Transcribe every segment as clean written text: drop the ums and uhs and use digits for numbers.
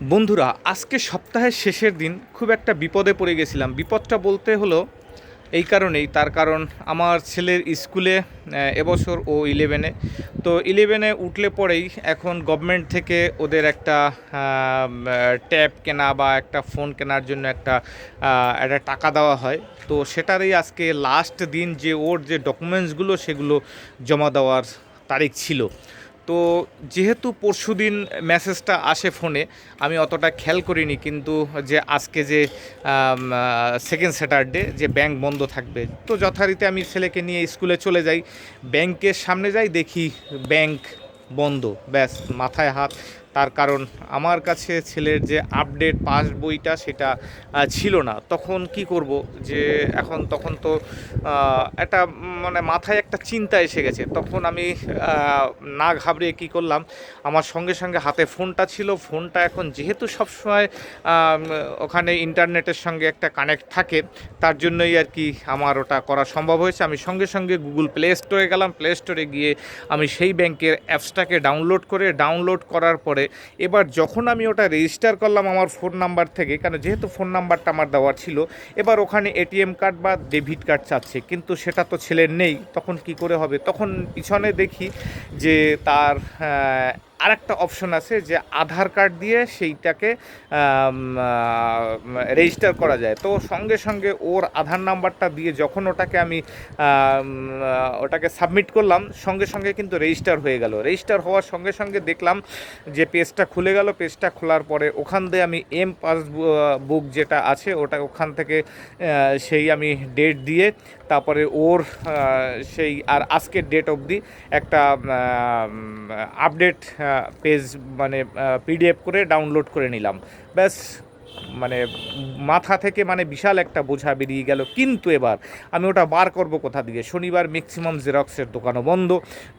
বন্ধুরা, আজকে সপ্তাহের শেষের দিন খুব একটা বিপদে পড়ে গেছিলাম। বিপদটা বলতে হলো এই কারণেই, তার কারণ আমার ছেলের স্কুলে এবছর ও 11-এ। তো 11-এ উঠলে পরেই এখন গভর্নমেন্ট থেকে ওদের একটা ট্যাব কেনা বা একটা ফোন কেনার জন্য একটা টাকা দেওয়া হয়। তো সেটারই আজকে লাস্ট দিন, যে ওর যে ডকুমেন্টসগুলো সেগুলো জমা দেওয়ার তারিখ ছিল। তো যেহেতু পরশুদিন মেসেজটা আসে ফোনে, আমি অতটা খেয়াল করিনি, কিন্তু যে আজকে যে সেকেন্ড স্যাটারডে যে ব্যাংক বন্ধ থাকবে, তো যথারীতি আমি ছেলেকে নিয়ে স্কুলে চলে যাই। ব্যাংকের সামনে যাই, দেখি ব্যাংক বন্ধ। ব্যাস, মাথায় হাত। তার কারণ আমার কাছে ছেলের যে আপডেট পাস বইটা সেটা ছিল না। তখন কি করব, যে তখন তো একটা মানে মাথায় একটা চিন্তা এসে গেছে। তখন আমি না ঘাবড়িয়ে কী করলাম, আমার সঙ্গে সঙ্গে হাতে ফোনটা ছিল। ফোনটা এখন যেহেতু সবসময় ওখানে ইন্টারনেটের সঙ্গে একটা কানেক্ট থাকে, তার জন্যই আর কি আমার ওটা করা সম্ভব হয়েছে। আমি সঙ্গে সঙ্গে গুগল প্লে স্টোরে গেলাম। প্লে স্টোরে গিয়ে আমি সেই ব্যাংকের অ্যাপসটাকে ডাউনলোড করার পরে এবার যখন আমি ওটা রেজিস্টার করলাম আমার ফোন নাম্বার থেকে, কারণ যেহেতু ফোন নাম্বারটা আমার দেওয়া ছিল, এবার ওখানে এটিএম কার্ড বা ডেবিট কার্ড চাচ্ছে, কিন্তু সেটা তো ছেলের নেই। তখন কি করে হবে? তখন পিছনে দেখি যে তার আরেকটা অপশন আছে, যে আধার কার্ড দিয়ে সেইটাকে রেজিস্টার করা যায়। তো সঙ্গে সঙ্গে ওর আধার নাম্বারটা দিয়ে যখন ওটাকে সাবমিট করলাম, সঙ্গে সঙ্গে কিন্তু রেজিস্টার হয়ে গেল। রেজিস্টার হওয়ার সঙ্গে সঙ্গে দেখলাম যে পেজটা খুলে গেল। পেজটা খোলার পরে ওখান দিয়ে আমি পাসবুক যেটা আছে ওটা ওখান থেকে সেই আমি ডেট দিয়ে, তারপরে ওর সেই আর আজকের ডেট অবধি একটা আপডেট পেজ মানে পিডিএফ করে ডাউনলোড করে নিলাম। ব্যাস, মানে মাথা থেকে মানে বিশাল একটা বোঝা বেরিয়ে গেল। কিন্তু এবার আমি ওটা বার করব কোথা দিয়ে? শনিবার ম্যাক্সিমাম জেরক্সের দোকানও বন্ধ।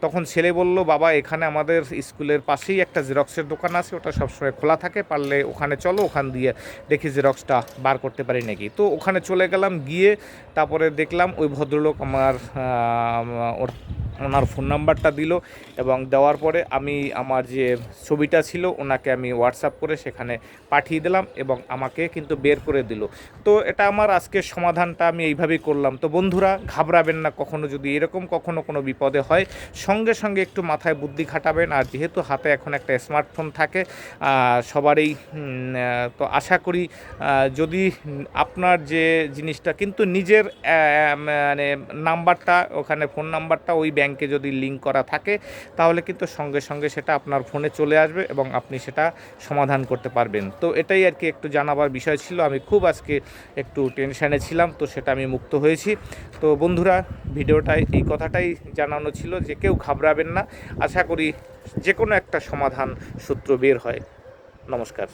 তখন ছেলে বলল, বাবা এখানে আমাদের স্কুলের পাশেই একটা জেরক্সের দোকান আছে, ওটা সবসময় খোলা থাকে, পারলে ওখানে চলো, ওখান দিয়ে দেখি জেরক্সটা বার করতে পারি নাকি। তো ওখানে চলে গেলাম। গিয়ে তারপরে দেখলাম ওই ভদ্রলোক ওনার ফোন নাম্বারটা দিল, এবং দেওয়ার পরে আমি আমার যে ছবিটা ছিল ওনাকে আমি হোয়াটসঅ্যাপ করে সেখানে পাঠিয়ে দিলাম, এবং আমাকে কিন্তু বের করে দিল। তো এটা আমার আজকের সমাধানটা আমি এইভাবেই করলাম। তো বন্ধুরা, ঘাবড়াবেন না। কখনো যদি এরকম কোনো বিপদে হয়, সঙ্গে সঙ্গে একটু মাথায় বুদ্ধি খাটাবেন। আর যেহেতু হাতে এখন একটা স্মার্টফোন থাকে সবারই, তো আশা করি যদি আপনার যে জিনিসটা কিন্তু নিজের মানে নাম্বারটা, ওখানে ফোন নাম্বারটা ওই ব্যাংকে যদি লিঙ্ক করা থাকে, তাহলে কিন্তু সঙ্গে সঙ্গে সেটা আপনার ফোনে চলে আসবে এবং আপনি সেটা সমাধান করতে পারবেন। তো এটাই আর কি একটু জানাবার বিষয় ছিল। আমি খুব আজকে একটু টেনশানে ছিলাম, তো সেটা আমি মুক্ত হয়েছি। তো বন্ধুরা, ভিডিওটায় এই কথাটাই জানানো ছিল যে কেউ ঘাবড়াবেন না। আশা করি যে কোনো একটা সমাধান সূত্র বের হয়। নমস্কার।